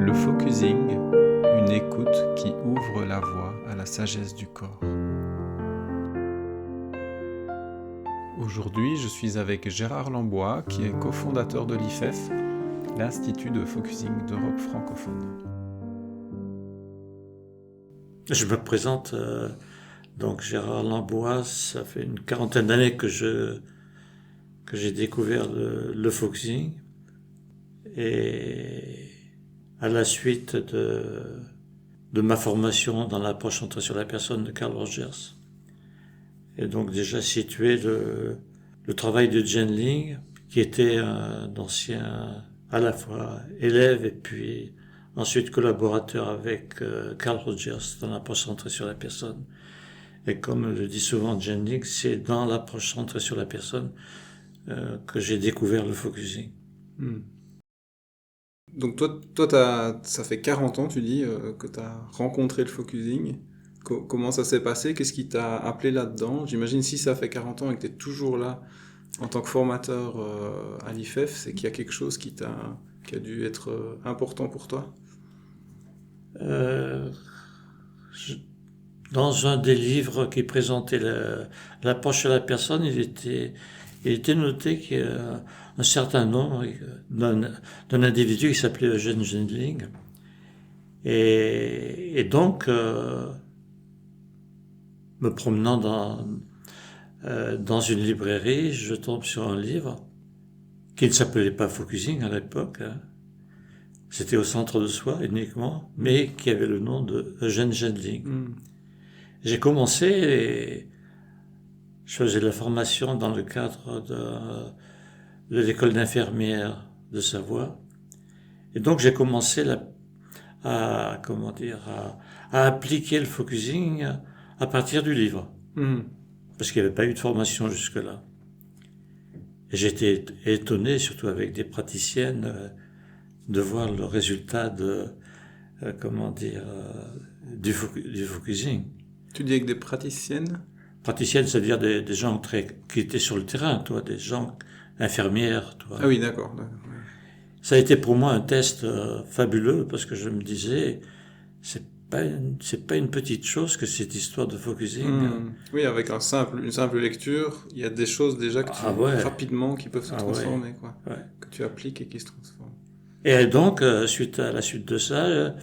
Le focusing, une écoute qui ouvre la voie à la sagesse du corps. Aujourd'hui, je suis avec Gérard Lambois, qui est cofondateur de l'IFEF, l'Institut de Focusing d'Europe francophone. Je me présente, donc Gérard Lambois, ça fait une quarantaine d'années que j'ai découvert le focusing, et à la suite de ma formation dans l'approche centrée sur la personne de Carl Rogers. Et donc déjà situé le travail de Gendling, qui était un ancien à la fois élève et puis ensuite collaborateur avec Carl Rogers dans l'approche centrée sur la personne. Et comme le dit souvent Gendling, c'est dans l'approche centrée sur la personne que j'ai découvert le focusing. Donc toi ça fait 40 ans, tu dis, que tu as rencontré le focusing. Comment ça s'est passé? Qu'est-ce qui t'a appelé là-dedans? J'imagine si ça fait 40 ans et que tu es toujours là en tant que formateur à l'IFEF, c'est qu'il y a quelque chose qui a dû être important pour toi? Dans un des livres qui présentait l'approche sur la personne, il était noté qu'il y a un certain nombre d'un individu qui s'appelait Eugène Gendling. Et donc, me promenant dans une librairie, je tombe sur un livre qui ne s'appelait pas Focusing à l'époque. C'était au centre de soi uniquement, mais qui avait le nom de Eugène Gendling. J'ai commencé et je faisais de la formation dans le cadre de l'école d'infirmière de Savoie. Et donc j'ai commencé à appliquer le focusing à partir du livre. Parce qu'il n'y avait pas eu de formation jusque-là. Et j'étais étonné, surtout avec des praticiennes, de voir le résultat du focusing. Tu dis avec des praticiennes? Praticiennes, c'est-à-dire des gens qui étaient sur le terrain, des gens infirmières, Ah oui, d'accord. Ouais. Ça a été pour moi un test fabuleux parce que je me disais, c'est pas une petite chose que cette histoire de focusing. Oui, avec une simple lecture, il y a des choses déjà rapidement qui peuvent se transformer, que tu appliques et qui se transforment. Et donc, à la suite de ça,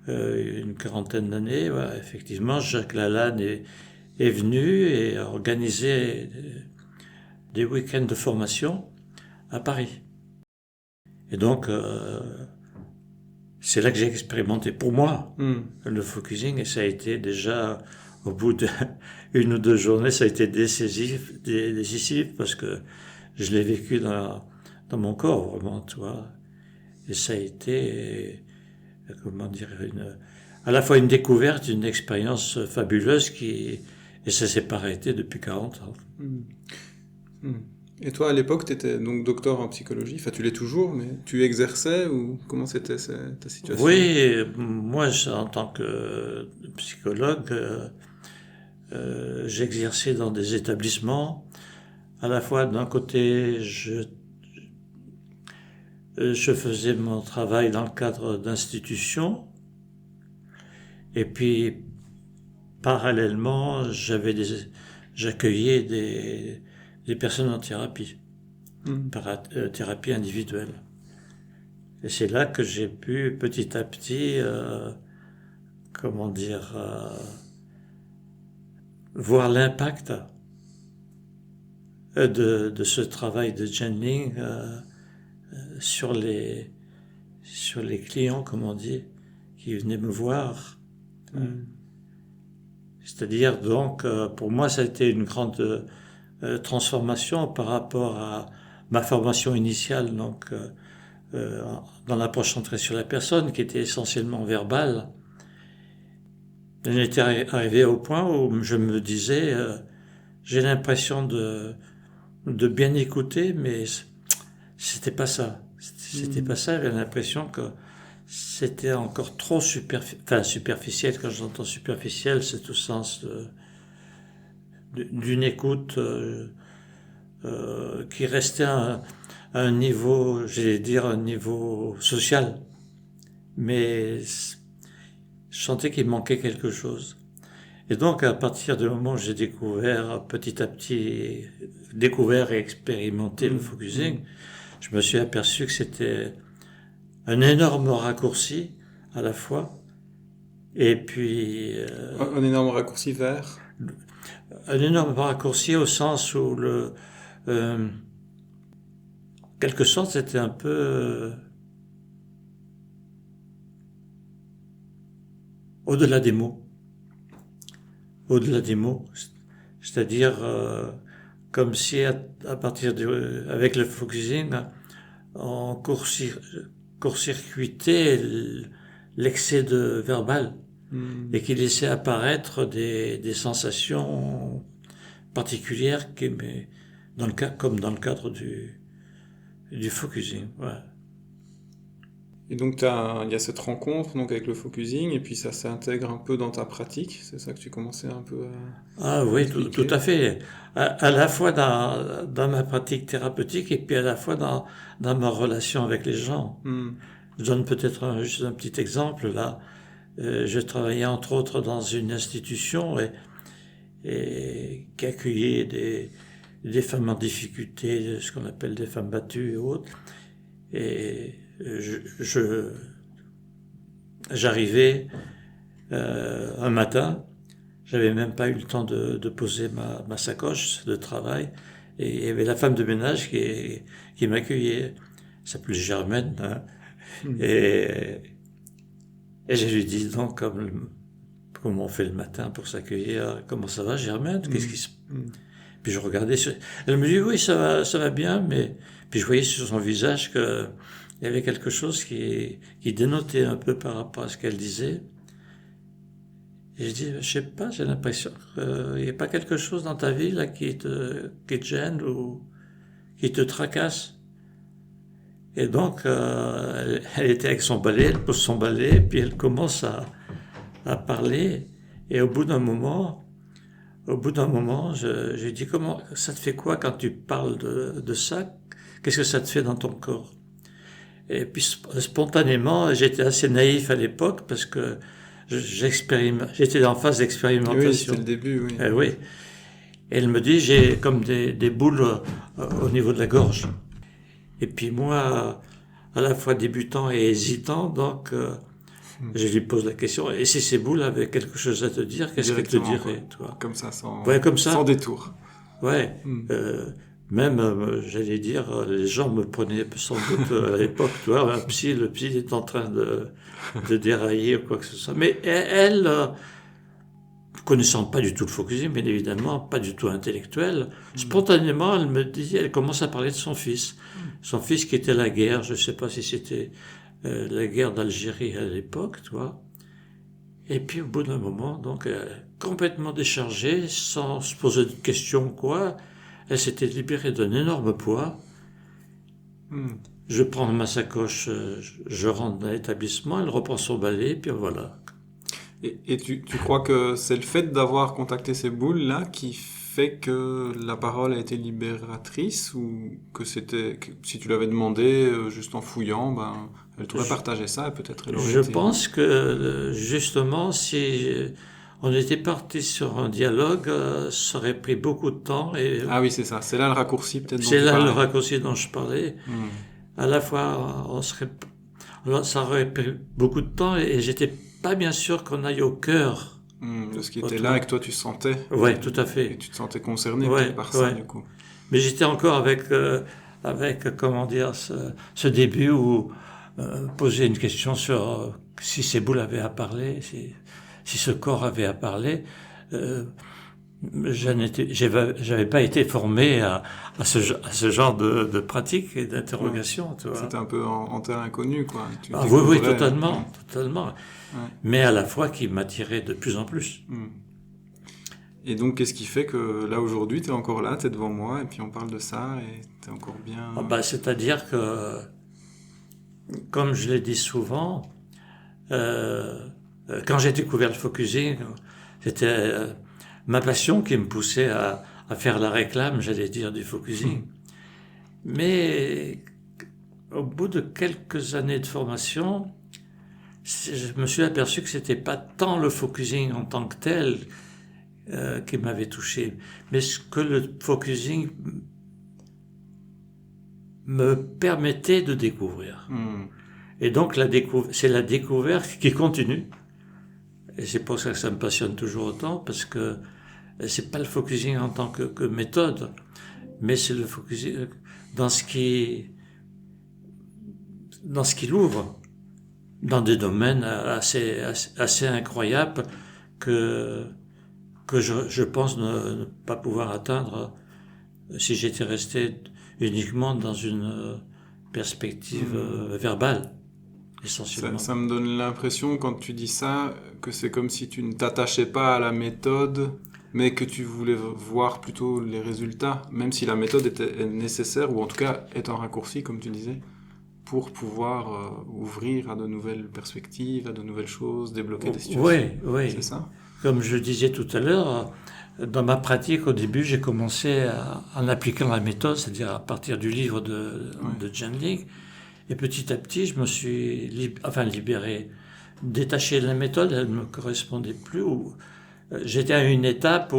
une quarantaine d'années, effectivement, Jacques Lalanne est venu et a organisé des week-ends de formation à Paris. Et donc, c'est là que j'ai expérimenté pour moi le focusing, et ça a été déjà, au bout d'une ou deux journées, ça a été décisif parce que je l'ai vécu dans mon corps, vraiment, Et ça a été, à la fois une découverte, une expérience fabuleuse et ça s'est pas arrêté depuis 40 ans. Et toi, à l'époque, tu étais donc docteur en psychologie, enfin tu l'es toujours, mais tu exerçais ou comment c'était ta situation? Oui, moi, en tant que psychologue, j'exerçais dans des établissements. À la fois, d'un côté, je faisais mon travail dans le cadre d'institutions, et puis, parallèlement, j'accueillais des personnes en thérapie, thérapie individuelle. Et c'est là que j'ai pu petit à petit, voir l'impact de ce travail de Gendling sur les clients, comme on dit, qui venaient me voir. C'est-à-dire, donc, pour moi, ça a été une grande transformation par rapport à ma formation initiale, donc dans l'approche centrée sur la personne, qui était essentiellement verbale. J'étais arrivé au point où je me disais, j'ai l'impression de bien écouter, mais c'était pas ça. C'était pas ça, j'avais l'impression que c'était encore trop superficiel. Quand j'entends superficiel, c'est au sens d'une écoute qui restait à un niveau, j'allais dire, un niveau social. mais je sentais qu'il manquait quelque chose. Et donc, à partir du moment où j'ai découvert, petit à petit, découvert et expérimenté le focusing, je me suis aperçu que c'était un énorme raccourci à la fois, et puis Un énorme raccourci vers. un énorme raccourci au sens où quelque sorte, c'était un peu au-delà des mots. Au-delà des mots. C'est-à-dire, comme si à partir avec le focusing, on court-circuitait l'excès de verbal et qui laissait apparaître des sensations particulières mais comme dans le cadre du focusing. Ouais. Et donc, il y a cette rencontre donc, avec le focusing, et puis ça s'intègre un peu dans ta pratique. C'est ça que tu commençais un peu Ah oui, tout à fait. À la fois dans ma pratique thérapeutique et puis à la fois dans ma relation avec les gens. Je donne peut-être juste un petit exemple là. Je travaillais entre autres dans une institution et qui accueillait des femmes en difficulté, ce qu'on appelle des femmes battues et autres. Et j'arrivais un matin, j'avais même pas eu le temps de poser ma sacoche de travail, et il y avait la femme de ménage qui m'accueillait. Elle s'appelait Germaine, hein. Et je lui dis donc, comme on fait le matin pour s'accueillir, comment ça va Germaine? Qu'est-ce qui se... Puis je regardais, elle me dit oui, ça va bien, mais puis je voyais sur son visage que il y avait quelque chose qui dénotait un peu par rapport à ce qu'elle disait. Et je dis, je sais pas, j'ai l'impression qu'il n'y a pas quelque chose dans ta vie là qui te gêne ou qui te tracasse. Et donc, elle était avec son balai, elle pose son balai, puis elle commence à parler. Et au bout d'un moment, je lui dis, comment ça te fait quoi quand tu parles de ça? Qu'est-ce que ça te fait dans ton corps? Et puis spontanément, j'étais assez naïf à l'époque parce que j'étais en phase d'expérimentation. Oui, c'était le début, oui. Oui. Et elle me dit, j'ai comme des boules au niveau de la gorge. Et puis moi, à la fois débutant et hésitant, donc je lui pose la question, et si ces boules avaient quelque chose à te dire, qu'est-ce qu'elles te diraient, toi? Comme ça, sans détour. Ouais. Même, j'allais dire, les gens me prenaient sans doute à l'époque, tu vois, le psy est en train de dérailler ou quoi que ce soit. Mais elle, connaissant pas du tout le focusing, bien évidemment, pas du tout intellectuelle, spontanément, elle commence à parler de son fils. Son fils qui était à la guerre, je sais pas si c'était la guerre d'Algérie à l'époque, tu vois. Et puis au bout d'un moment, donc, complètement déchargée, sans se poser de questions, quoi, elle s'était libérée d'un énorme poids. Je prends ma sacoche, je rentre dans l'établissement, elle reprend son balai, puis voilà. Et tu crois que c'est le fait d'avoir contacté ces boules-là qui fait que la parole a été libératrice, ou que si tu l'avais demandé juste en fouillant, ben, elle t'aurait partagé ça et peut-être elle aurait Je été... pense que justement, si on était parti sur un dialogue, ça aurait pris beaucoup de temps. Ah oui, c'est ça. C'est là le raccourci peut-être dont c'est tu là parlais. le raccourci dont je parlais. À la fois, ça aurait pris beaucoup de temps et j'étais pas bien sûr qu'on aille au cœur. De ce qui était là et que toi tu sentais. Ouais, tout à fait. Et tu te sentais concerné peut-être par ça, du coup. Mais j'étais encore avec comment dire, ce début où poser une question sur si ces boules avaient à parler, si ce corps avait à parler. J'avais pas été formé à ce genre de pratique et d'interrogation. Ouais. C'était un peu en terrain inconnu, quoi. Oui, totalement. Ouais. Mais à la fois qui m'attirait de plus en plus. Et donc, qu'est-ce qui fait que là, aujourd'hui, tu es encore là, tu es devant moi, et puis on parle de ça, et tu es encore bien... C'est-à-dire que, comme je l'ai dit souvent, quand j'ai découvert le focusing, c'était ma passion qui me poussait à faire la réclame, j'allais dire, du focusing. Mais au bout de quelques années de formation, je me suis aperçu que c'était pas tant le focusing en tant que tel qui m'avait touché, mais ce que le focusing me permettait de découvrir. Et donc c'est la découverte qui continue. Et c'est pour ça que ça me passionne toujours autant, parce que c'est pas le focusing en tant que méthode, mais c'est le focusing dans ce qui l'ouvre, dans des domaines assez incroyables que je pense ne pas pouvoir atteindre si j'étais resté uniquement dans une perspective verbale, essentiellement. Ça me donne l'impression, quand tu dis ça, que c'est comme si tu ne t'attachais pas à la méthode, mais que tu voulais voir plutôt les résultats, même si la méthode est nécessaire, ou en tout cas est un raccourci, comme tu disais, pour pouvoir ouvrir à de nouvelles perspectives, à de nouvelles choses, débloquer des situations. Oui. C'est ça? Comme je disais tout à l'heure, dans ma pratique, au début, j'ai commencé en appliquant la méthode, c'est-à-dire à partir du livre de Jending. Et petit à petit, je me suis libéré, détaché de la méthode, elle ne me correspondait plus. J'étais à une étape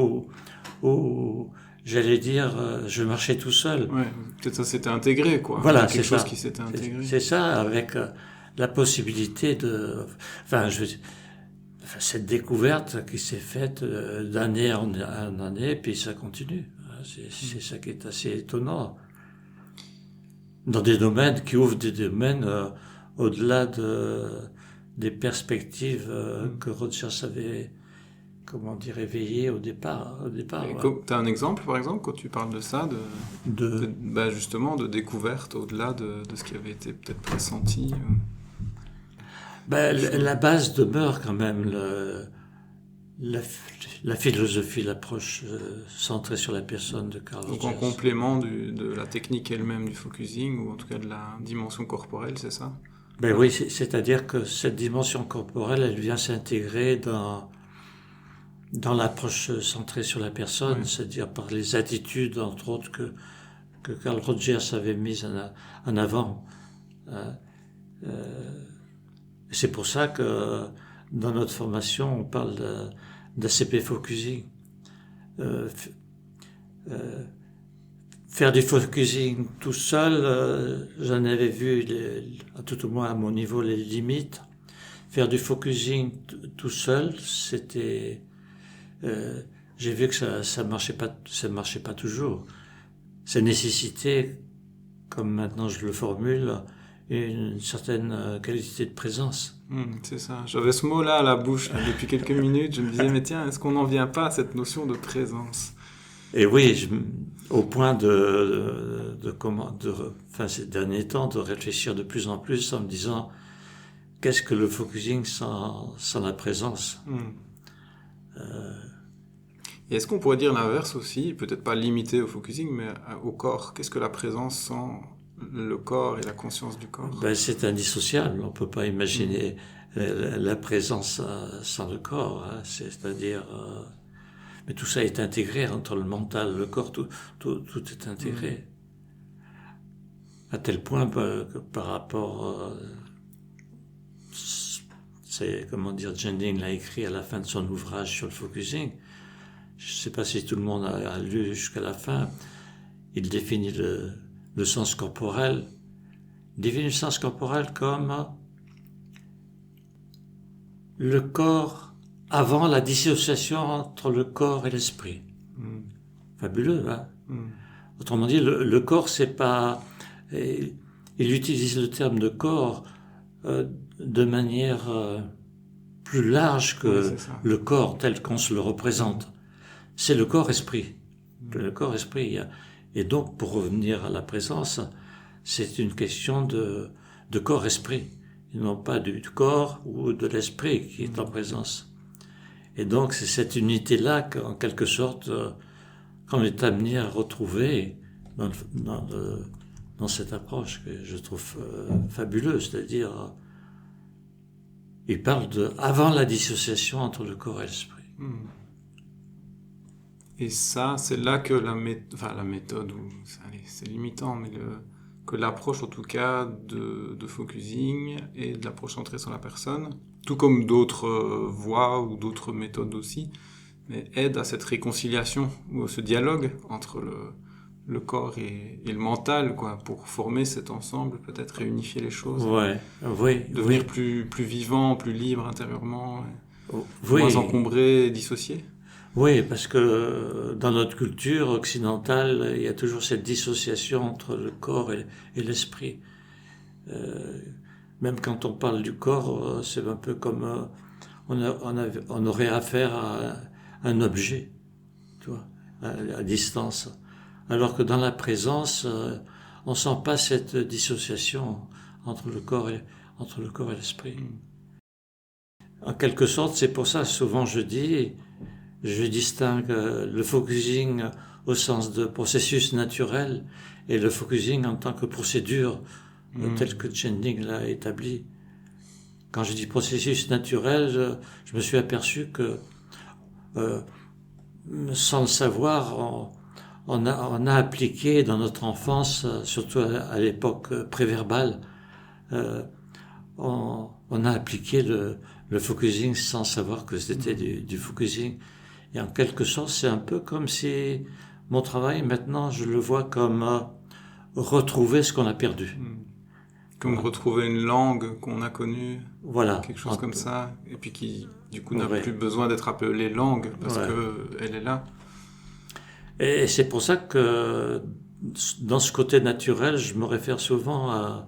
où j'allais dire, je marchais tout seul. Ouais, peut-être ça s'était intégré, quoi. Voilà, quelque chose qui s'était intégré. C'est ça, avec la possibilité de... cette découverte qui s'est faite d'année en année, puis ça continue. C'est ça qui est assez étonnant. Dans des domaines qui ouvrent des domaines au-delà des perspectives que Rogers avait, éveillées au départ. Tu as un exemple, par exemple, quand tu parles de ça, justement, de découverte au-delà de ce qui avait été peut-être pressenti la base demeure quand même la philosophie, l'approche centrée sur la personne de Carl Rogers. Donc en complément de la technique elle-même du focusing, ou en tout cas de la dimension corporelle, c'est ça? Oui, c'est-à-dire que cette dimension corporelle, elle vient s'intégrer dans l'approche centrée sur la personne, c'est-à-dire par les attitudes, entre autres, que Carl Rogers avait mises en avant. C'est pour ça que dans notre formation, on parle d'ACP focusing. Faire du focusing tout seul, j'en avais vu, tout au moins à mon niveau, les limites. Faire du focusing tout seul, c'était... j'ai vu que ça marchait pas toujours. Ça nécessitait, comme maintenant je le formule, une certaine qualité de présence. C'est ça. J'avais ce mot-là à la bouche depuis quelques minutes. Je me disais, mais tiens, est-ce qu'on n'en vient pas à cette notion de présence? Et oui, au point ces derniers temps, de réfléchir de plus en plus en me disant, qu'est-ce que le focusing sans la présence? Et est-ce qu'on pourrait dire l'inverse aussi, peut-être pas limité au focusing, mais au corps? Qu'est-ce que la présence sans le corps et la conscience du corps? C'est indissociable. On peut pas imaginer la présence sans le corps. Hein. C'est-à-dire, mais tout ça est intégré entre le mental, le corps, tout est intégré. À tel point que par rapport, Jending l'a écrit à la fin de son ouvrage sur le focusing. Je sais pas si tout le monde a lu jusqu'à la fin. Il définit le sens corporel. Il définit le sens corporel comme le corps avant la dissociation entre le corps et l'esprit. Fabuleux, hein? Autrement dit, le corps, c'est pas... Il utilise le terme de corps de manière plus large que le corps tel qu'on se le représente. C'est le corps-esprit. Le corps-esprit. Et donc, pour revenir à la présence, c'est une question de corps-esprit, et non pas du corps ou de l'esprit qui est en présence. Et donc, c'est cette unité-là qu'en quelque sorte, qu'on est amené à retrouver dans cette approche que je trouve fabuleuse, c'est-à-dire, il parle avant la dissociation entre le corps et l'esprit. Et ça, c'est là que la méthode, c'est limitant, mais que l'approche, en tout cas, de focusing et de l'approche centrée sur la personne, tout comme d'autres voies ou d'autres méthodes aussi, mais aide à cette réconciliation ou à ce dialogue entre le corps et le mental, quoi, pour former cet ensemble, peut-être réunifier les choses, Ouais, oui, devenir oui, plus vivant, plus libre intérieurement, oui, moins encombré et dissocié. oui, parce que dans notre culture occidentale, il y a toujours cette dissociation entre le corps et l'esprit. Euh, Même quand on parle du corps, c'est un peu comme on aurait affaire à un objet, tu vois, à distance. Alors que dans la présence, on sent pas cette dissociation entre le corps et l'esprit. En quelque sorte, c'est pour ça souvent je distingue le focusing au sens de processus naturel et le focusing en tant que procédure telle que Chandling l'a établi. Quand je dis processus naturel, je me suis aperçu que euh, sans le savoir, on a appliqué dans notre enfance, surtout à l'époque préverbale, euh, on a appliqué le focusing sans savoir que c'était du focusing. Et en quelque sorte, c'est un peu comme si mon travail, maintenant, je le vois comme retrouver ce qu'on a perdu. Comme Voilà. retrouver une langue qu'on a connue, Voilà. quelque chose comme ça, et puis qui, du coup, n'a Ouais. plus besoin d'être appelée langue, parce Ouais. qu'elle est là. Et c'est pour ça que dans ce côté naturel, je me réfère souvent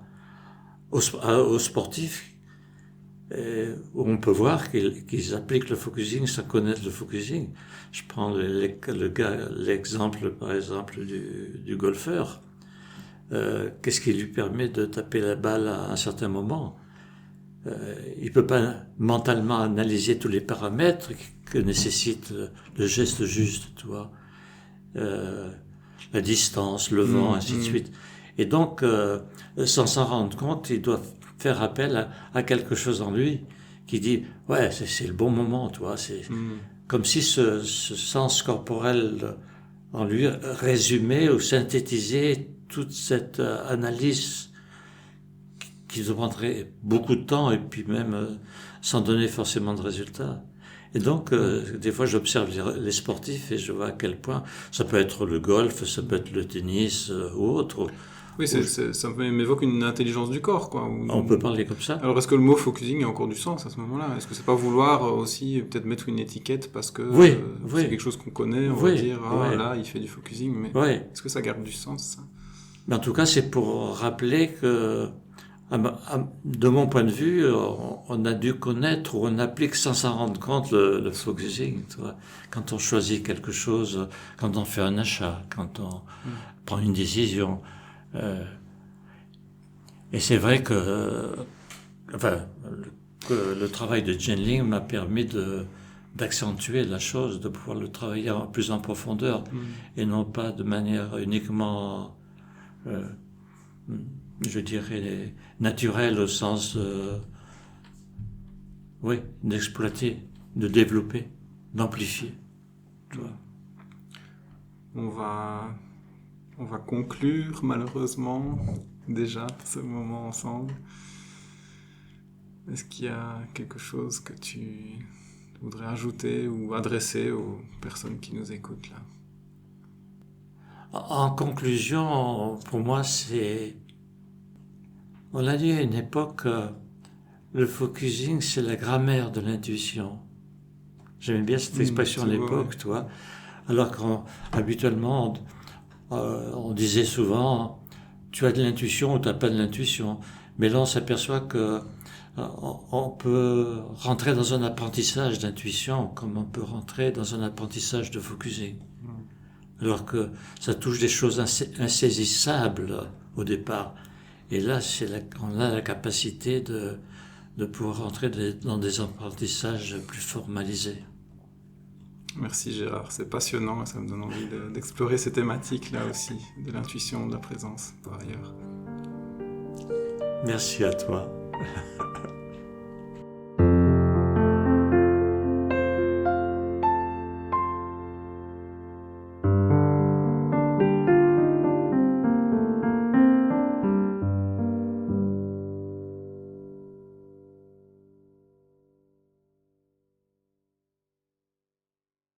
aux sportifs, où on peut voir qu'ils appliquent le focusing sans connaître le focusing. Je prends l'exemple, par exemple, du golfeur. Qu'est-ce qui lui permet de taper la balle à un certain moment? Il peut pas mentalement analyser tous les paramètres que nécessite le geste juste, tu vois. La distance, le vent, ainsi de suite. Et donc, sans s'en rendre compte, il doit faire appel à quelque chose en lui qui dit, ouais, c'est le bon moment, tu vois. C'est comme si ce sens corporel en lui résumait ou synthétisait toute cette analyse qui demanderait beaucoup de temps et puis même sans donner forcément de résultats. Et donc, des fois, j'observe les sportifs et je vois à quel point ça peut être le golf, ça peut être le tennis ou autre. Oui, ça m'évoque une intelligence du corps, quoi. On peut parler comme ça. Alors, est-ce que le mot focusing a encore du sens à ce moment-là? Est-ce que c'est pas vouloir aussi peut-être mettre une étiquette parce que Oui, c'est quelque chose qu'on connaît, on va dire, là, il fait du focusing, mais est-ce que ça garde du sens, ça? Mais en tout cas, c'est pour rappeler que, de mon point de vue, on a dû connaître ou on applique sans s'en rendre compte le focusing. Tu vois. Quand on choisit quelque chose, quand on fait un achat, quand on prend une décision. Et c'est vrai que, que le travail de Chandling m'a permis d'accentuer la chose, de pouvoir le travailler plus en profondeur et non pas de manière uniquement je dirais, naturel au sens, oui, d'exploiter, de développer, d'amplifier. On va conclure, malheureusement, déjà, ce moment ensemble. Est-ce qu'il y a quelque chose que tu voudrais ajouter ou adresser aux personnes qui nous écoutent là? En conclusion, pour moi, on a dit à une époque, le focusing, c'est la grammaire de l'intuition. J'aimais bien cette expression à l'époque, tu vois. Alors qu'habituellement, on disait souvent, tu as de l'intuition ou tu n'as pas de l'intuition. Mais là, on s'aperçoit que on peut rentrer dans un apprentissage d'intuition comme on peut rentrer dans un apprentissage de focusing. Alors que ça touche des choses insaisissables au départ. Et là, on a la capacité de pouvoir rentrer dans des apprentissages plus formalisés. Merci Gérard, c'est passionnant, ça me donne envie d'explorer ces thématiques là aussi, de l'intuition, de la présence par ailleurs. Merci à toi.